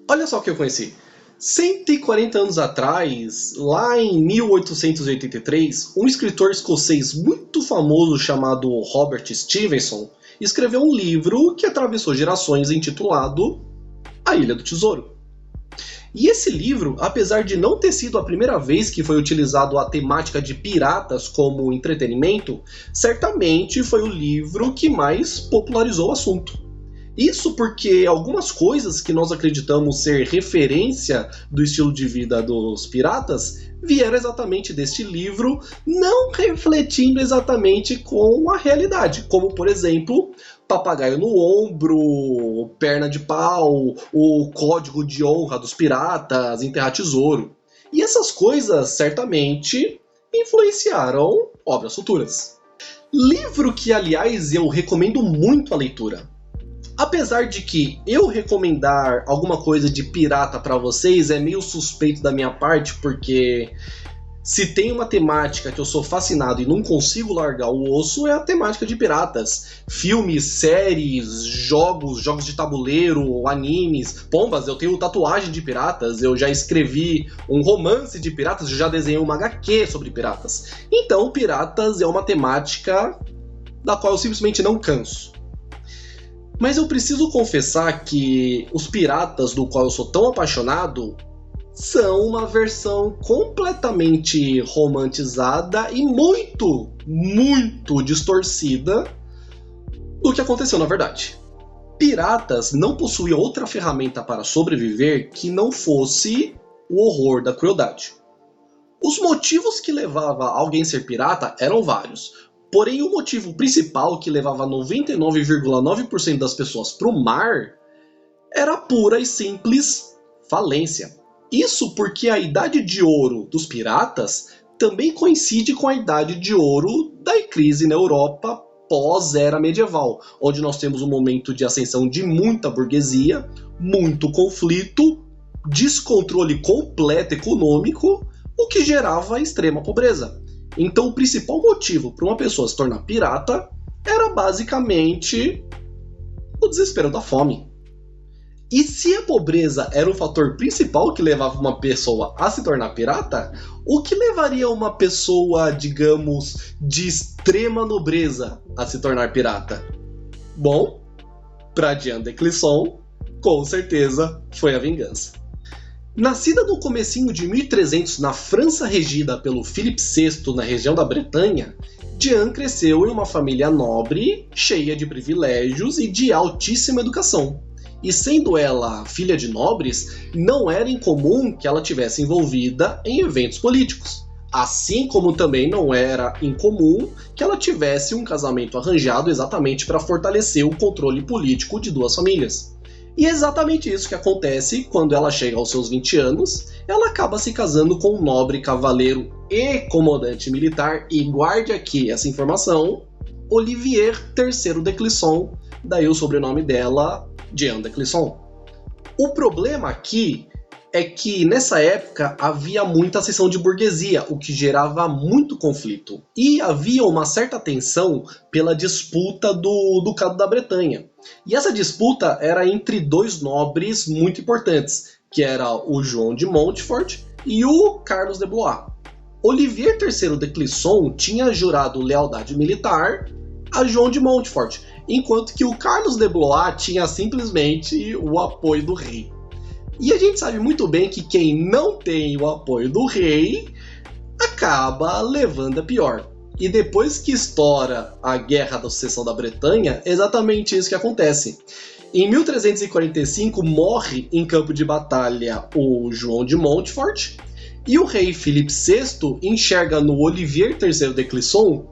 Olha só o que eu conheci. 140 anos atrás, lá em 1883, um escritor escocês muito famoso chamado Robert Stevenson escreveu um livro que atravessou gerações intitulado A Ilha do Tesouro. E esse livro, apesar de não ter sido a primeira vez que foi utilizado a temática de piratas como entretenimento, certamente foi o livro que mais popularizou o assunto. Isso porque algumas coisas que nós acreditamos ser referência do estilo de vida dos piratas vieram exatamente deste livro, não refletindo exatamente com a realidade, como por exemplo, papagaio no ombro, perna de pau, o código de honra dos piratas, enterrar tesouro. E essas coisas certamente influenciaram obras futuras. Livro que, aliás, eu recomendo muito a leitura. Apesar de que eu recomendar alguma coisa de pirata pra vocês é meio suspeito da minha parte, porque se tem uma temática que eu sou fascinado e não consigo largar o osso, é a temática de piratas. Filmes, séries, jogos de tabuleiro, animes. Pombas, eu tenho tatuagem de piratas, eu já escrevi um romance de piratas, eu já desenhei uma HQ sobre piratas. Então, piratas é uma temática da qual eu simplesmente não canso. Mas eu preciso confessar que os piratas do qual eu sou tão apaixonado são uma versão completamente romantizada e muito, muito distorcida do que aconteceu na verdade. Piratas não possuíam outra ferramenta para sobreviver que não fosse o horror da crueldade. Os motivos que levavam alguém a ser pirata eram vários. Porém, o motivo principal que levava 99,9% das pessoas para o mar era a pura e simples falência. Isso porque a idade de ouro dos piratas também coincide com a idade de ouro da crise na Europa pós-era medieval, onde nós temos um momento de ascensão de muita burguesia, muito conflito, descontrole completo econômico, o que gerava extrema pobreza. Então o principal motivo para uma pessoa se tornar pirata era basicamente o desespero da fome. E se a pobreza era o fator principal que levava uma pessoa a se tornar pirata, o que levaria uma pessoa, digamos, de extrema nobreza a se tornar pirata? Bom, para Jean de Clisson, com certeza foi a vingança. Nascida no comecinho de 1300 na França regida pelo Filipe VI na região da Bretanha, Jean cresceu em uma família nobre, cheia de privilégios e de altíssima educação. E sendo ela filha de nobres, não era incomum que ela tivesse envolvida em eventos políticos. Assim como também não era incomum que ela tivesse um casamento arranjado exatamente para fortalecer o controle político de duas famílias. E é exatamente isso que acontece quando ela chega aos seus 20 anos, ela acaba se casando com um nobre cavaleiro e comandante militar, e guarde aqui essa informação, Olivier III de Clisson, daí o sobrenome dela, Jean de Clisson. O problema aqui é que nessa época havia muita ascensão de burguesia, o que gerava muito conflito. E havia uma certa tensão pela disputa do Ducado da Bretanha. E essa disputa era entre dois nobres muito importantes, que era o João de Montfort e o Carlos de Blois. Olivier III de Clisson tinha jurado lealdade militar a João de Montfort, enquanto que o Carlos de Blois tinha simplesmente o apoio do rei. E a gente sabe muito bem que quem não tem o apoio do rei acaba levando a pior. E depois que estoura a Guerra da Sucessão da Bretanha, é exatamente isso que acontece. Em 1345 morre em campo de batalha o João de Montfort, e o rei Filipe VI enxerga no Olivier III de Clisson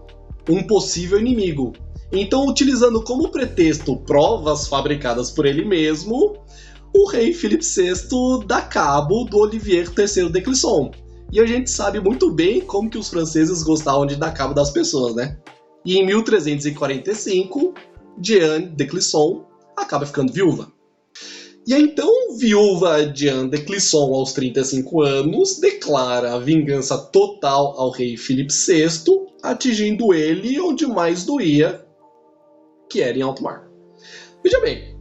um possível inimigo. Então, utilizando como pretexto provas fabricadas por ele mesmo, o rei Filipe VI dá cabo do Olivier III de Clisson. E a gente sabe muito bem como que os franceses gostavam de dar cabo das pessoas, né? E em 1345, Jeanne de Clisson acaba ficando viúva. E a então viúva Jeanne de Clisson, aos 35 anos, declara a vingança total ao rei Filipe VI, atingindo ele onde mais doía, que era em alto mar. Veja bem,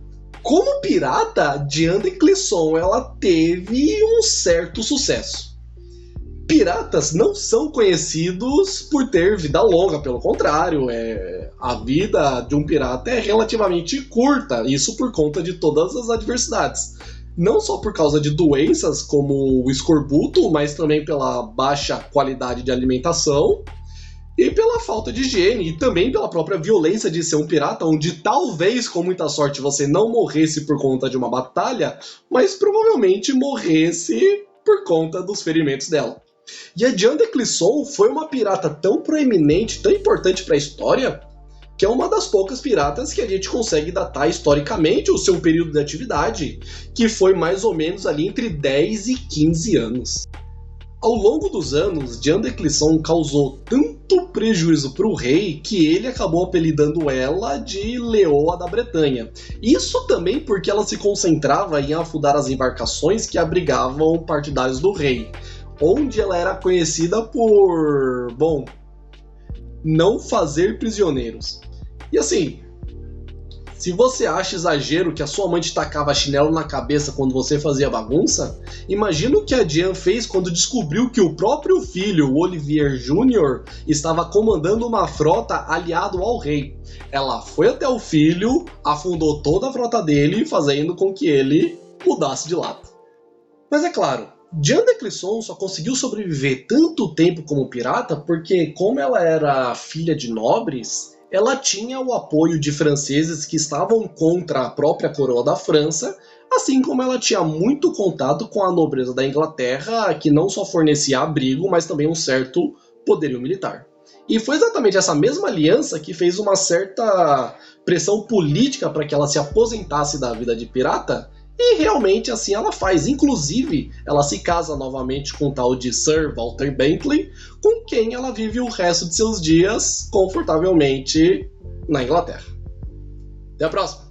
Como pirata, Diane de Clisson ela teve um certo sucesso. Piratas não são conhecidos por ter vida longa, pelo contrário, a vida de um pirata é relativamente curta, isso por conta de todas as adversidades. Não só por causa de doenças como o escorbuto, mas também pela baixa qualidade de alimentação e pela falta de higiene, e também pela própria violência de ser um pirata, onde talvez, com muita sorte, você não morresse por conta de uma batalha, mas provavelmente morresse por conta dos ferimentos dela. E a Diane de Clisson foi uma pirata tão proeminente, tão importante para a história, que é uma das poucas piratas que a gente consegue datar historicamente o seu período de atividade, que foi mais ou menos ali entre 10 e 15 anos. Ao longo dos anos, Diane de Clisson causou tanto prejuízo para o rei que ele acabou apelidando ela de Leoa da Bretanha. Isso também porque ela se concentrava em afundar as embarcações que abrigavam partidários do rei, onde ela era conhecida por, não fazer prisioneiros. E assim, se você acha exagero que a sua mãe te tacava chinelo na cabeça quando você fazia bagunça, imagina o que a Diane fez quando descobriu que o próprio filho, o Olivier Jr., estava comandando uma frota aliado ao rei. Ela foi até o filho, afundou toda a frota dele, fazendo com que ele mudasse de lado. Mas é claro, Diane de Clisson só conseguiu sobreviver tanto tempo como pirata porque, como ela era filha de nobres, ela tinha o apoio de franceses que estavam contra a própria coroa da França, assim como ela tinha muito contato com a nobreza da Inglaterra, que não só fornecia abrigo, mas também um certo poderio militar. E foi exatamente essa mesma aliança que fez uma certa pressão política para que ela se aposentasse da vida de pirata, e realmente assim ela faz. Inclusive, ela se casa novamente com o tal de Sir Walter Bentley, com quem ela vive o resto de seus dias confortavelmente na Inglaterra. Até a próxima!